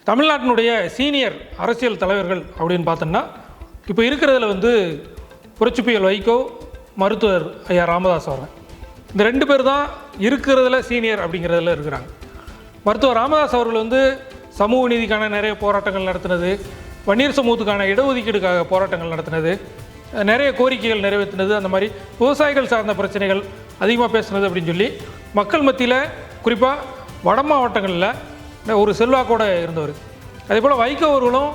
தமிழ்நாட்டினுடைய சீனியர் அரசியல் தலைவர்கள் அப்படின்னு பார்த்தோம்னா இப்போ இருக்கிறதுல வந்து புரட்சிப்புயல் வைகோ, மருத்துவர் ஐயா ராமதாஸ் அவர்கள், இந்த ரெண்டு பேர் தான் இருக்கிறதுல சீனியர் அப்படிங்கிறதுல இருக்கிறாங்க. மருத்துவர் ராமதாஸ் அவர்கள் வந்து சமூக நீதிக்கான நிறைய போராட்டங்கள் நடத்தினது, வன்னியர் சமூகத்துக்கான இடஒதுக்கீடுக்காக போராட்டங்கள் நடத்தினது, நிறைய கோரிக்கைகள் நிறைவேற்றினது, அந்த மாதிரி விவசாயிகள் சார்ந்த பிரச்சனைகள் அதிகமாக பேசுனது அப்படின்னு சொல்லி மக்கள் மத்தியில் குறிப்பாக வட மாவட்டங்களில் ஒரு செல்வாக்கோடு இருந்தவர். அதே போல் வைகோ அவர்களும்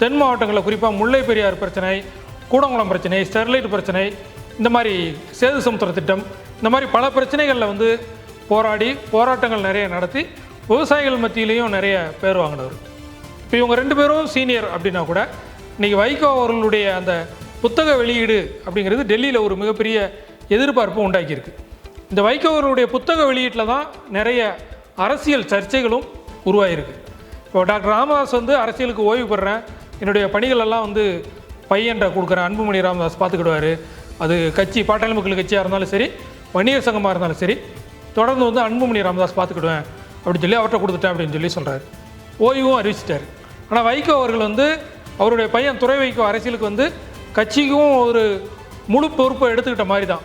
தென் மாவட்டங்களில் குறிப்பாக முல்லை பெரியார் பிரச்சனை, கூடங்குளம் பிரச்சனை, ஸ்டெர்லைட் பிரச்சனை, இந்த மாதிரி சேது சமுத்திர திட்டம், இந்த மாதிரி பல பிரச்சனைகளில் வந்து போராட்டங்கள் நிறைய நடத்தி விவசாயிகள் மத்தியிலையும் நிறைய பேர் வாங்கினவர். இப்போ இவங்க ரெண்டு பேரும் சீனியர் அப்படின்னா கூட இன்றைக்கி வைகோ அவர்களுடைய அந்த புத்தக வெளியீடு அப்படிங்கிறது டெல்லியில் ஒரு மிகப்பெரிய எதிர்பார்ப்பு உண்டாக்கியிருக்கு. இந்த வைகோ அவர்களுடைய புத்தக வெளியீட்டில் தான் நிறைய அரசியல் சர்ச்சைகளும் உருவாகிருக்கு. இப்போ டாக்டர் ராமதாஸ் வந்து அரசியலுக்கு ஓய்வு பெறேன், என்னுடைய பணிகளெல்லாம் வந்து பையன்கிட்ட கொடுக்குறேன், அன்புமணி ராமதாஸ் பார்த்துக்கிடுவார், அது கட்சி பாட்டாளி மக்கள் கட்சியாக இருந்தாலும் சரி, வன்னியர் சங்கமாக இருந்தாலும் சரி, தொடர்ந்து வந்து அன்புமணி ராமதாஸ் பார்த்துக்கிடுவேன் அப்படின்னு சொல்லி அவர்கிட்ட கொடுத்துட்டேன் அப்படின்னு சொல்லி சொல்கிறார். ஓய்வும் அறிவிச்சிட்டார். ஆனால் வைகோ அவர்கள் வந்து அவருடைய பையன் துரை வைகோ அரசியலுக்கு வந்து கட்சிக்கும் ஒரு முழு பொறுப்பை எடுத்துக்கிட்ட மாதிரி தான்.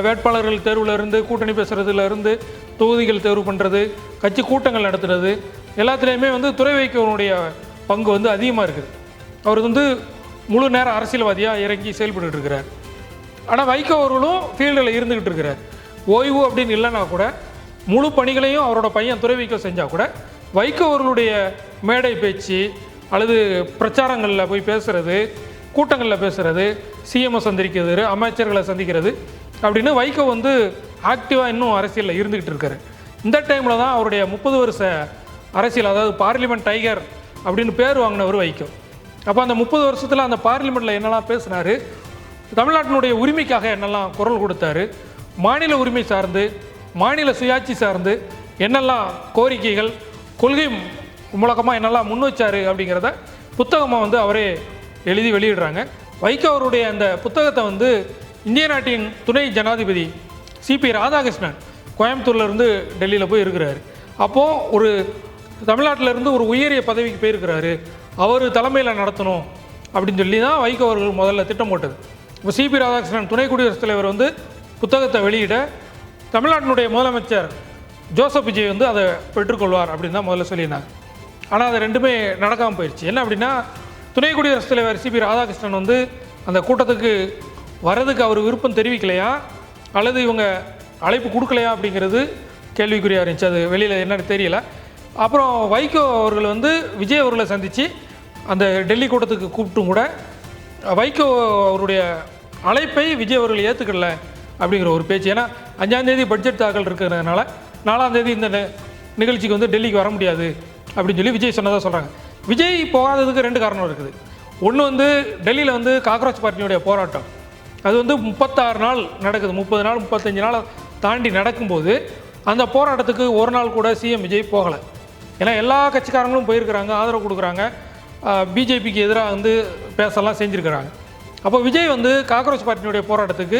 வேட்பாளர்கள் தேர்வில் இருந்து, கூட்டணி பேசுகிறதுலேருந்து, தொகுதிகள் தேர்வு பண்ணுறது, கட்சி கூட்டங்கள் நடத்துகிறது, எல்லாத்துலேயுமே வந்து துரை வைகோனுடைய பங்கு வந்து அதிகமாக இருக்குது. அவர் வந்து முழு நேர அரசியல்வாதியாக இறங்கி செயல்பட்டு இருக்கிறார். ஆனால் வைகோ அவர்களும் ஃபீல்டில் இருந்துக்கிட்டு இருக்கிறார். ஓய்வு அப்படின்னு இல்லைன்னா கூட முழு பணிகளையும் அவரோட பையன் துரை வைகோ செஞ்சால் கூட வைகோ அவர்களுடைய மேடை பேச்சு அல்லது பிரச்சாரங்களில் போய் பேசுகிறது, கூட்டங்களில் பேசுகிறது, சிஎம்ஐ சந்திக்கிறது, அமைச்சர்களை சந்திக்கிறது அப்படின்னு வைகோ வந்து ஆக்டிவாக இன்னும் அரசியலில் இருந்துக்கிட்டு இருக்காரு. இந்த டைமில் தான் அவருடைய 30 வருஷ அரசியல், அதாவது பார்லிமெண்ட் டைகர் அப்படின்னு பேர் வாங்கினவர் வைகோ. அப்போ அந்த 30 வருஷத்தில் அந்த பார்லிமெண்ட்டில் என்னெல்லாம் பேசினார், தமிழ்நாட்டினுடைய உரிமைக்காக என்னெல்லாம் குரல் கொடுத்தாரு, மாநில உரிமை சார்ந்து, மாநில சுயாட்சி சார்ந்து என்னெல்லாம் கோரிக்கைகள், கொள்கை மூலமாக என்னெல்லாம் முன் வச்சார் அப்படிங்கிறத புத்தகமாக வந்து அவரே எழுதி வெளியிடுறாங்க. வைகோ அவருடைய அந்த புத்தகத்தை வந்து இந்திய நாட்டின் துணை ஜனாதிபதி சிபி ராதாகிருஷ்ணன் கோயம்புத்தூர்லேருந்து டெல்லியில் போய் இருக்கிறாரு. அப்போது ஒரு தமிழ்நாட்டிலேருந்து ஒரு உயரிய பதவிக்கு போயிருக்கிறாரு, அவர் தலைமையில் நடத்தணும் அப்படின்னு சொல்லி தான் வைகோ அவர்கள் முதல்ல திட்டம் போட்டது. இப்போ சிபி ராதாகிருஷ்ணன் துணை குடியரசுத் தலைவர் வந்து புத்தகத்தை வெளியிட தமிழ்நாட்டினுடைய முதலமைச்சர் ஜோசப் விஜய் வந்து அதை பெற்றுக்கொள்வார் அப்படின்னு தான் முதல்ல சொல்லியிருந்தாங்க. ஆனால் அது ரெண்டுமே நடக்காமல் போயிடுச்சு. என்ன அப்படின்னா, துணை குடியரசுத் தலைவர் சிபி ராதாகிருஷ்ணன் வந்து அந்த கூட்டத்துக்கு வரதுக்கு அவர் விருப்பம் தெரிவிக்கலையா அல்லது இவங்க அழைப்பு கொடுக்கலையா அப்படிங்கிறது கேள்விக்குறியாக இருந்துச்சு. அது வெளியில் என்னன்னு தெரியல. அப்புறம் வைகோ அவர்கள் வந்து விஜய் அவர்களை சந்தித்து அந்த டெல்லி கூட்டத்துக்கு கூப்பிட்டும் கூட வைகோ அவருடைய அழைப்பை விஜய் அவர்கள் ஏற்றுக்கல அப்படிங்கிற ஒரு பேச்சு. ஏன்னா 5ஆம் தேதி பட்ஜெட் தாக்கல் இருக்கிறதுனால 4ஆம் தேதி இந்த நிகழ்ச்சிக்கு வந்து டெல்லிக்கு வர முடியாது அப்படின்னு சொல்லி விஜய் சொன்னதாக சொல்கிறாங்க. விஜய் போகாததுக்கு 2 காரணம் இருக்குது. ஒன்று வந்து டெல்லியில் வந்து காக்ரோச் பார்ட்டியுடைய போராட்டம், அது வந்து 36 நாள் நடக்குது, 30 நாள் 35 நாள் தாண்டி நடக்கும்போது அந்த போராட்டத்துக்கு ஒரு நாள் கூட சிஎம் விஜய் போகலை. ஏன்னா எல்லா கட்சிக்காரங்களும் போயிருக்கிறாங்க, ஆதரவு கொடுக்குறாங்க, பிஜேபிக்கு எதிராக வந்து பேசலாம் செஞ்சுருக்கிறாங்க. அப்போ விஜய் வந்து காக்ரோச் பார்ட்டியுடைய போராட்டத்துக்கு,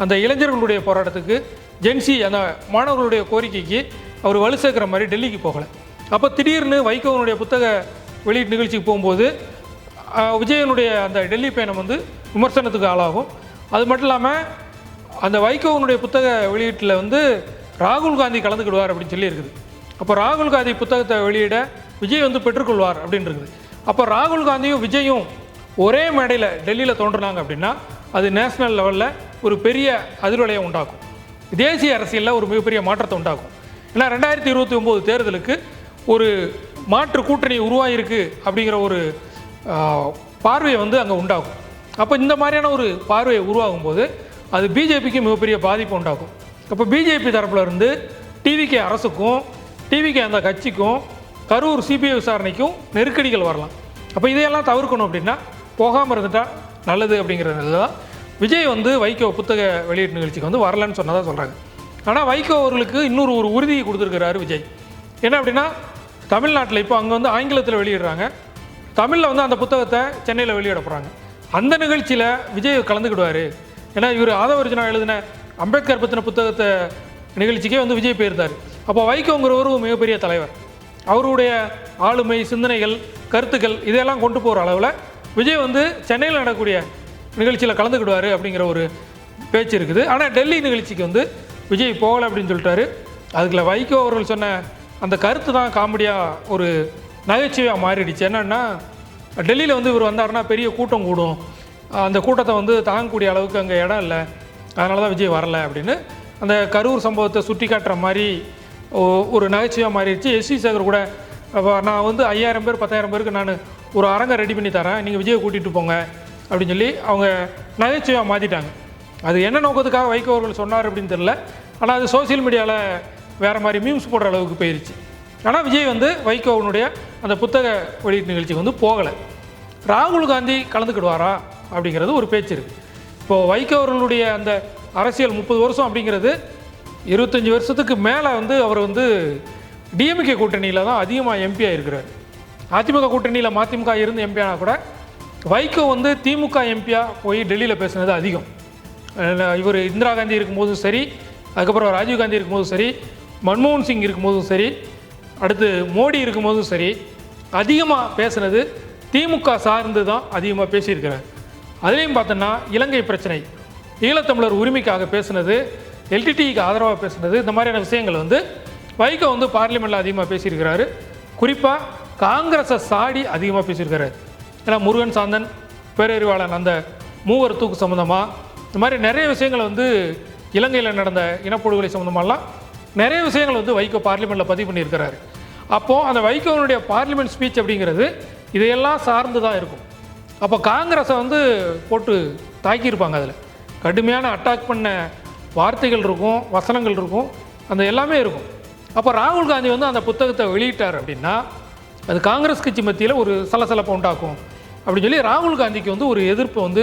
அந்த இளைஞர்களுடைய போராட்டத்துக்கு, ஜென்சி அந்த மாணவர்களுடைய கோரிக்கைக்கு அவர் வலு சேர்க்குற மாதிரி டெல்லிக்கு போகலை. அப்போ திடீர்னு வைகோவனுடைய புத்தக வெளியீட்டு நிகழ்ச்சிக்கு போகும்போது விஜயனுடைய அந்த டெல்லி பயணம் வந்து விமர்சனத்துக்கு ஆளாகும். அது மட்டும் இல்லாமல் அந்த வைகோவனுடைய புத்தக வெளியீட்டில் வந்து ராகுல் காந்தி கலந்துக்கிடுவார் அப்படின்னு சொல்லி இருக்குது. அப்போ ராகுல் காந்தி புத்தகத்தை வெளியிட விஜய் வந்து பெற்றுக்கொள்வார் அப்படின்னு இருக்குது. அப்போ ராகுல் காந்தியும் விஜயும் ஒரே மேடையில் டெல்லியில் தோன்றுனாங்க அப்படின்னா அது நேஷனல் லெவலில் ஒரு பெரிய அதிர்வலையை உண்டாக்கும், தேசிய அரசியலில் ஒரு மிகப்பெரிய மாற்றத்தை உண்டாக்கும். ஏன்னா 2029 தேர்தலுக்கு ஒரு மாற்று கூட்டணி உருவாகிருக்கு அப்படிங்கிற ஒரு பார்வையை வந்து அங்கே உண்டாகும். அப்போ இந்த மாதிரியான ஒரு பார்வையை உருவாகும் போது அது பிஜேபிக்கு மிகப்பெரிய பாதிப்பு உண்டாகும். அப்போ பிஜேபி தரப்பில் இருந்து டிவிகே அரசுக்கும் டிவிகே அந்த கட்சிக்கும் கரூர் சிபிஐ விசாரணைக்கும் நெருக்கடிகள் வரலாம். அப்போ இதையெல்லாம் தவிர்க்கணும் அப்படின்னா போகாமல் இருந்துட்டால் நல்லது அப்படிங்கிறதுல தான் விஜய் வந்து வைகோ புத்தக வெளியீட்டு நிகழ்ச்சிக்கு வந்து வரலன்னு சொன்னதாக சொல்கிறாங்க. ஆனால் வைகோ அவர்களுக்கு இன்னொரு உறுதியை கொடுத்துருக்கிறாரு விஜய். என்ன அப்படின்னா, தமிழ்நாட்டில் இப்போ அங்கே வந்து ஆங்கிலத்தில் வெளியிடுறாங்க, தமிழில் வந்து அந்த புத்தகத்தை சென்னையில் வெளியிட போகிறாங்க. அந்த நிகழ்ச்சியில் விஜய் கலந்துக்கிடுவார். ஏன்னா இவர் ஆதவர்ஜனா எழுதின அம்பேத்கர் பற்றின புத்தகத்தை நிகழ்ச்சிக்கே வந்து விஜய் போயிருந்தார். அப்போ வைகோங்கிறவர் ஒரு மிகப்பெரிய தலைவர். அவருடைய ஆளுமை, சிந்தனைகள், கருத்துக்கள் இதெல்லாம் கொண்டு போகிற அளவில் விஜய் வந்து சென்னையில் நடக்கக்கூடிய நிகழ்ச்சியில் கலந்துக்கிடுவார் அப்படிங்கிற ஒரு பேச்சு இருக்குது. ஆனால் டெல்லி நிகழ்ச்சிக்கு வந்து விஜய் போகலை அப்படின்னு சொல்லிட்டாரு. அதுக்குள்ள வைகோ அவர்கள் சொன்ன அந்த கருத்து தான் காமெடியாக ஒரு நகைச்சுவையாக மாறிடுச்சு. என்னென்னா, டெல்லியில் வந்து இவர் வந்தாருன்னா பெரிய கூட்டம் கூடும், அந்த கூட்டத்தை வந்து தாங்கக்கூடிய அளவுக்கு அங்கே இடம் இல்லை, அதனால தான் விஜய் வரலை அப்படின்னு அந்த கரூர் சம்பவத்தை சுட்டி காட்டுற மாதிரி ஒரு நகைச்சுவையாக மாறிடுச்சு. எஸ்வி சேகர் கூட நான் வந்து 5000 பேர் 10,000 பேருக்கு நான் ஒரு அரங்கை ரெடி பண்ணி தரேன், நீங்கள் விஜயை கூட்டிகிட்டு போங்க அப்படின்னு சொல்லி அவங்க நகைச்சுவையாக மாற்றிட்டாங்க. அது என்ன நோக்கத்துக்காக வைகோ அவர்கள் சொன்னார் அப்படின்னு தெரியல. ஆனால் அது சோசியல் மீடியாவில் வேறு மாதிரி மீம்ஸ் போடுற அளவுக்கு போயிடுச்சு. ஆனால் விஜய் வந்து வைகோவனுடைய அந்த புத்தக வெளியீட்டு நிகழ்ச்சிக்கு வந்து போகலை. ராகுல் காந்தி கலந்துக்கிடுவாரா அப்படிங்கிறது ஒரு பேச்சு இருக்குது. இப்போது வைகோ அவர்களுடைய அந்த அரசியல் 30 வருஷம் அப்படிங்கிறது 25 வருஷத்துக்கு மேலே வந்து அவர் வந்து டிஎம்கே கூட்டணியில் தான் அதிகமாக எம்பியாக இருக்கிறார். அதிமுக கூட்டணியில் மதிமுக இருந்து எம்பி ஆனால் கூட வைகோ வந்து திமுக எம்பியாக போய் டெல்லியில் பேசுனது அதிகம். இவர் இந்திரா காந்தி இருக்கும்போதும் சரி, அதுக்கப்புறம் ராஜீவ் காந்தி இருக்கும்போதும் சரி, மன்மோகன் சிங் இருக்கும்போதும் சரி, அடுத்து மோடி இருக்கும்போதும் சரி, அதிகமாக பேசுனது திமுக சார்ந்து தான் அதிகமாக பேசியிருக்கிறார். அதுலேயும் பார்த்தோன்னா இலங்கை பிரச்சனை, ஈழத்தமிழர் உரிமைக்காக பேசுனது, எல்டிடிக்கு ஆதரவாக பேசுனது, இந்த மாதிரியான விஷயங்கள் வந்து வைகோ வந்து பார்லிமெண்ட்டில் அதிகமாக பேசியிருக்கிறாரு. குறிப்பாக காங்கிரஸை சாடி அதிகமாக பேசியிருக்கிறாரு. ஏன்னா முருகன் சாந்தன், பேரறிவாளன் அந்த மூவர் தூக்கு சம்மந்தமாக இந்த மாதிரி நிறைய விஷயங்கள் வந்து இலங்கையில் நடந்த இனப்படுகொலை சம்மந்தமாலாம் நிறைய விஷயங்கள் வந்து வைகோ பார்லிமெண்ட்டில் பதிவு பண்ணியிருக்கிறாரு. அப்போது அந்த வைகோனுடைய பார்லிமெண்ட் ஸ்பீச் அப்படிங்கிறது இதையெல்லாம் சார்ந்து தான் இருக்கும். அப்போ காங்கிரஸை வந்து போட்டு தாக்கியிருப்பாங்க. அதில் கடுமையான அட்டாக் பண்ண வார்த்தைகள் இருக்கும், வசனங்கள் இருக்கும், அந்த எல்லாமே இருக்கும். அப்போ ராகுல் காந்தி வந்து அந்த புத்தகத்தை வெளியிட்டார் அப்படின்னா அது காங்கிரஸ் கட்சி மத்தியில் ஒரு சலசலப்பை உண்டாக்கும் அப்படின்னு சொல்லி ராகுல் காந்திக்கு வந்து ஒரு எதிர்ப்பு வந்து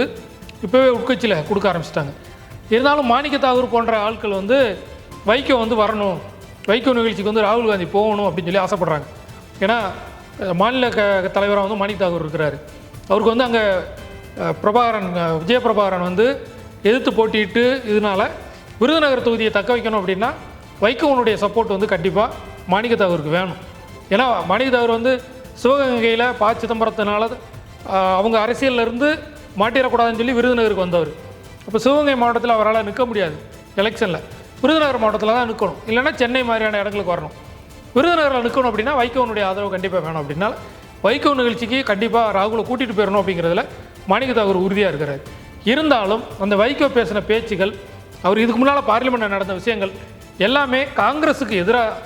இப்போவே உட்கட்சியில் கொடுக்க ஆரம்பிச்சிட்டாங்க. இருந்தாலும் மாணிக்க தாகூர் போன்ற ஆட்கள் வந்து வைகோ வந்து வரணும், வைகோ நிகழ்ச்சிக்கு வந்து ராகுல் காந்தி போகணும் அப்படின்னு சொல்லி ஆசைப்படுறாங்க. ஏன்னா மாநில தலைவராக வந்து மாணிக்க தாகூர் இருக்கிறாரு. அவருக்கு வந்து அங்கே விஜயபிரபாகரன் வந்து எதிர்த்து போட்டிட்டு இதனால் விருதுநகர் தொகுதியை தக்க வைக்கணும் அப்படின்னா வைகோனுடைய சப்போர்ட் வந்து கண்டிப்பாக மாணிக்க தாகூருக்கு வேணும். ஏன்னா மாணிக்க தாகூர் வந்து சிவகங்கையில் ப. சிதம்பரத்தினால அவங்க அரசியலிருந்து மாட்டிடக்கூடாதுன்னு சொல்லி விருதுநகருக்கு வந்தவர். அப்போ சிவகங்கை மாவட்டத்தில் அவரால் நிற்க முடியாது எலெக்ஷனில், விருதுநகர் மாவட்டத்தில் தான் நிற்கணும், இல்லைன்னா சென்னை மாதிரியான இடங்களுக்கு வரணும். விருதுநகரில் நிற்கணும் அப்படின்னா வைகோனுடைய ஆதரவு கண்டிப்பாக வேணும். அப்படின்னா வைகோ நிகழ்ச்சிக்கு கண்டிப்பாக ராகுலை கூட்டிகிட்டு போயிடணும் அப்படிங்கிறதுல மாணிக்க தாகூர் உறுதியாக இருக்கிறார். இருந்தாலும் அந்த வைகோ பேசின பேச்சுகள், அவர் இதுக்கு முன்னால் பார்லிமெண்ட்டில் நடந்த விஷயங்கள் எல்லாமே காங்கிரஸுக்கு எதிராக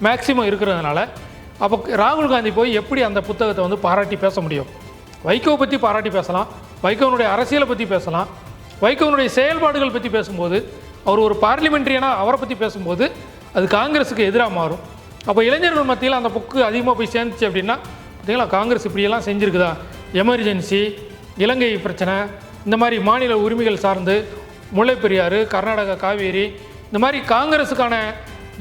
மேக்சிமம் இருக்கிறதுனால அப்போ ராகுல் காந்தி போய் எப்படி அந்த புத்தகத்தை வந்து பாராட்டி பேச முடியும்? வைகோவை பற்றி பாராட்டி பேசலாம், வைகோனுடைய அரசியலை பற்றி பேசலாம், வைகோனுடைய செயல்பாடுகள் பற்றி பேசும்போது, அவர் ஒரு பார்லிமெண்ட்ரியனாக அவரை பற்றி பேசும்போது அது காங்கிரஸுக்கு எதிராக மாறும். அப்போ இளைஞர்கள் மத்தியில் அந்த புக்கு அதிகமாக போய் சேர்ந்துச்சு அப்படின்னா பார்த்தீங்களா, காங்கிரஸ் இப்படியெல்லாம் செஞ்சுருக்குதா, எமர்ஜென்சி, இலங்கை பிரச்சனை, இந்த மாதிரி மாநில உரிமைகள் சார்ந்து முல்லைப்பெரியாறு, கர்நாடகா காவேரி, இந்த மாதிரி காங்கிரஸுக்கான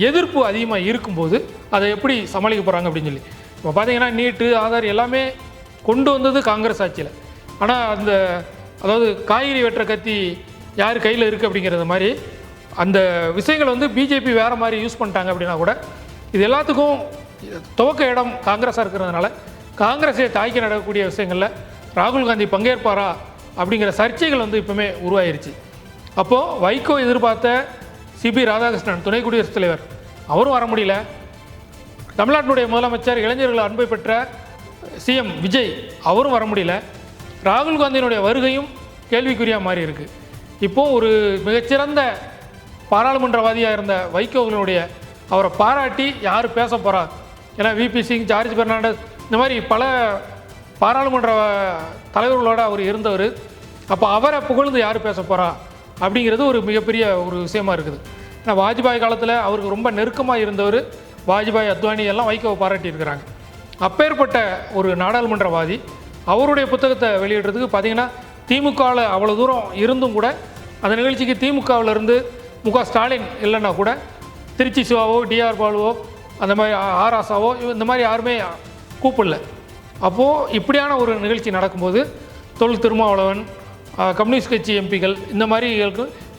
எதிர்ப்பு அதிகமாக இருக்கும்போது அதை எப்படி சமாளிக்க போகிறாங்க அப்படின்னு சொல்லி இப்போ பார்த்தீங்கன்னா நீட்டு, ஆதார் எல்லாமே கொண்டு வந்தது காங்கிரஸ் ஆட்சியில். ஆனால் அந்த அதாவது காய்கறி வெட்டுற கத்தி யார் கையில் இருக்குது அப்படிங்கிறது மாதிரி அந்த விஷயங்கள் வந்து பிஜேபி வேறு மாதிரி யூஸ் பண்ணிட்டாங்க அப்படின்னா கூட இது எல்லாத்துக்கும் துவக்க இடம் காங்கிரஸாக இருக்கிறதுனால காங்கிரஸை தாக்கி நடக்கக்கூடிய விஷயங்களில் ராகுல் காந்தி பங்கேற்பாரா அப்படிங்கிற சர்ச்சைகள் வந்து இப்போவுமே உருவாயிருச்சு. அப்போது வைகோ எதிர்பார்த்த சிபி ராதாகிருஷ்ணன் துணை குடியரசுத் தலைவர் அவரும் வர முடியல. தமிழ்நாட்டினுடைய முதலமைச்சர், இளைஞர்கள் அன்பை பெற்ற சிஎம் விஜய் அவரும் வர முடியல. ராகுல் காந்தியினுடைய வருகையும் கேள்விக்குறியாக மாறி இருக்குது. இப்போது ஒரு மிகச்சிறந்த பாராளுமன்றவாதியாக இருந்த வைகோவினுடைய அவரை பாராட்டி யார் பேச போகிறா? ஏன்னா விபி சிங், ஜார்ஜ் பெர்னாண்டஸ் இந்த மாதிரி பல பாராளுமன்ற தலைவர்களோடு அவர் இருந்தவர். அப்போ அவரை புகழ்ந்து யார் பேச போகிறா அப்படிங்கிறது ஒரு மிகப்பெரிய ஒரு விஷயமா இருக்குது. ஏன்னா வாஜ்பாய் காலத்தில் அவருக்கு ரொம்ப நெருக்கமாக இருந்தவர் வாஜ்பாய், அத்வானி எல்லாம் வைகோவை பாராட்டியிருக்கிறாங்க. அப்பேற்பட்ட ஒரு நாடாளுமன்றவாதி அவருடைய புத்தகத்தை வெளியிடுறதுக்கு பார்த்திங்கன்னா திமுகவில் அவ்வளோ தூரம் இருந்தும் கூட அந்த நிகழ்ச்சிக்கு திமுகவிலேருந்து முக ஸ்டாலின் இல்லைன்னா கூட திருச்சி சிவாவோ, டிஆர் பாலுவோ, அந்த மாதிரி ஆராசாவோ இந்த மாதிரி யாருமே கூப்பிடல. அப்போது இப்படியான ஒரு நிகழ்ச்சி நடக்கும்போது தொல் திருமாவளவன், கம்யூனிஸ்ட் கட்சி எம்பிகள், இந்த மாதிரி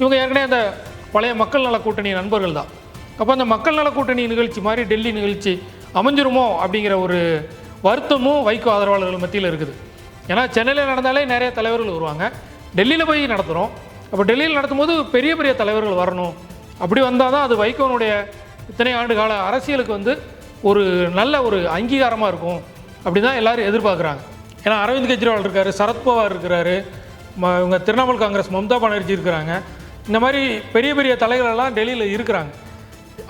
இவங்க ஏற்கனவே அந்த பழைய மக்கள் நல கூட்டணி நண்பர்கள் தான். அப்போ அந்த மக்கள் நல கூட்டணி நிகழ்ச்சி மாதிரி டெல்லி நிகழ்ச்சி அமைஞ்சிருமோ அப்படிங்கிற ஒரு வருத்தமும் வைகோ ஆதரவாளர்கள் மத்தியில் இருக்குது. ஏன்னா சென்னையில் நடந்தாலே நிறைய தலைவர்கள் வருவாங்க, டெல்லியில் போய் நடத்துகிறோம். அப்போ டெல்லியில் நடத்தும்போது பெரிய பெரிய தலைவர்கள் வரணும். அப்படி வந்தால் தான் அது வைகோனுடைய இத்தனை ஆண்டு கால அரசியலுக்கு வந்து ஒரு நல்ல ஒரு அங்கீகாரமாக இருக்கும். அப்படி தான் எல்லோரும் எதிர்பார்க்குறாங்க. ஏன்னா அரவிந்த் கெஜ்ரிவால் இருக்கார், சரத்பவார் இருக்கிறாரு, இவங்க திரிணாமுல் காங்கிரஸ் மம்தா பானர்ஜி இருக்கிறாங்க. இந்த மாதிரி பெரிய பெரிய தலைகளெல்லாம் டெல்லியில் இருக்கிறாங்க.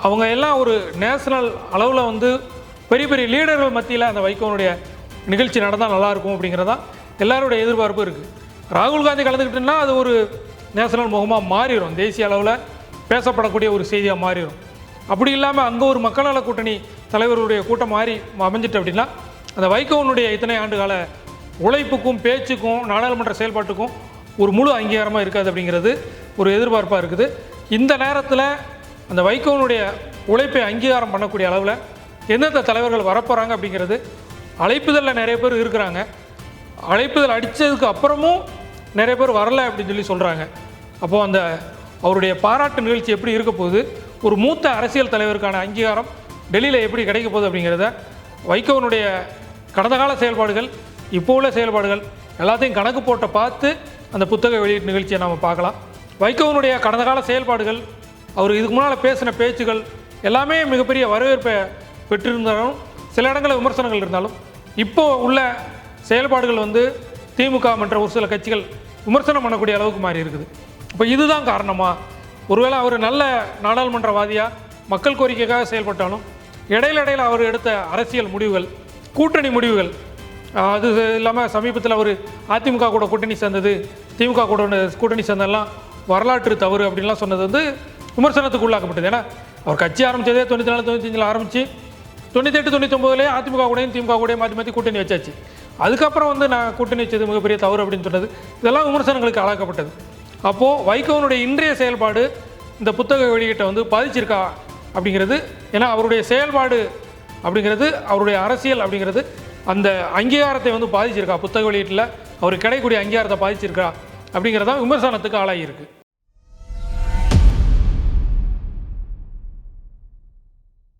அவங்க எல்லாம் ஒரு நேஷனல் அளவில் வந்து பெரிய பெரிய லீடர்கள் மத்தியில் அந்த வைகோனுடைய நிகழ்ச்சி நடந்தால் நல்லாயிருக்கும் அப்படிங்கிறதான் எல்லாருடைய எதிர்பார்ப்பு இருக்குது. ராகுல் காந்தி கலந்துக்கிட்டுன்னா அது ஒரு நேஷனல் முகமாக மாறிடும், தேசிய அளவில் பேசப்படக்கூடிய ஒரு செய்தியாக மாறிடும். அப்படி இல்லாமல் அங்கே ஒரு மக்கள் நல கூட்டணி தலைவர்களுடைய கூட்டம் மாறி அமைஞ்சிட்டு அப்படின்னா அந்த வைகோனுடைய இத்தனை ஆண்டுகால உழைப்புக்கும் பேச்சுக்கும் நாடாளுமன்ற செயல்பாட்டுக்கும் ஒரு முழு அங்கீகாரமாக இருக்காது அப்படிங்கிறது ஒரு எதிர்பார்ப்பாக இருக்குது. இந்த நேரத்தில் அந்த வைகோனுடைய உழைப்பை அங்கீகாரம் பண்ணக்கூடிய அளவில் எந்தெந்த தலைவர்கள் வரப்போகிறாங்க அப்படிங்கிறது அழைப்புதலில் நிறைய பேர் இருக்கிறாங்க. அழைப்புதல் அடித்ததுக்கு அப்புறமும் நிறைய பேர் வரலை அப்படின்னு சொல்லி சொல்கிறாங்க. அப்போது அந்த அவருடைய பாராட்டு நிகழ்ச்சி எப்படி இருக்க போகுது, ஒரு மூத்த அரசியல் தலைவருக்கான அங்கீகாரம் டெல்லியில் எப்படி கிடைக்க போகுது அப்படிங்கிறத வைகோனுடைய கடந்த கால செயல்பாடுகள் இப்போ உள்ள செயல்பாடுகள் எல்லாத்தையும் கணக்கு போட்ட பார்த்து அந்த புத்தக வெளியீட்டு நிகழ்ச்சியை நாம் பார்க்கலாம். வைகோனுடைய கடந்த கால செயல்பாடுகள், அவர் இதுக்கு முன்னால் பேசின பேச்சுகள் எல்லாமே மிகப்பெரிய வரவேற்பை பெற்றிருந்தாலும் சில இடங்களில் விமர்சனங்கள் இருந்தாலும் இப்போ உள்ள செயல்பாடுகள் வந்து திமுக மற்ற ஒரு சில கட்சிகள் விமர்சனம் பண்ணக்கூடிய அளவுக்கு மாறி இருக்குது. இப்போ இதுதான் காரணமாக ஒருவேளை அவர் நல்ல நாடாளுமன்றவாதியாக மக்கள் கோரிக்கைக்காக செயல்பட்டாலும் இடையில அவர் எடுத்த அரசியல் முடிவுகள், கூட்டணி முடிவுகள், அது இல்லாமல் சமீபத்தில் அவர் அதிமுக கூட கூட்டணி சேர்ந்தது, திமுக கூட கூட்டணி சேர்ந்ததெல்லாம் வரலாற்று தவறு அப்படின்லாம் சொன்னது வந்து விமர்சனத்துக்கு உள்ளாக்கப்பட்டது. ஏன்னா அவர் கட்சி ஆரம்பித்ததே 94 95 ஆரம்பித்து 98 99 அதிமுக கூடயும் திமுக கூடயும் மாற்றி மாற்றி கூட்டணி வச்சாச்சு. அதுக்கப்புறம் வந்து நான் கூட்டணி வச்சது மிகப்பெரிய தவறு அப்படின்னு சொன்னது இதெல்லாம் விமர்சனங்களுக்கு ஆளாக்கப்பட்டது. அப்போது வைகோனுடைய இன்றைய செயல்பாடு இந்த புத்தக வெளியீட்டை வந்து பாதிச்சிருக்கா அப்படிங்கிறது, ஏன்னா அவருடைய செயல்பாடு அப்படிங்கிறது அவருடைய அரசியல் அப்படிங்கிறது அந்த அங்கீகாரத்தை வந்து பாதிச்சிருக்கா, புத்தக வெளியீட்டில் அவருக்கு கிடைக்கக்கூடிய அங்கீகாரத்தை பாதிச்சிருக்கா அப்படிங்கிறதான் விமர்சனத்துக்கு ஆளாகி இருக்குது.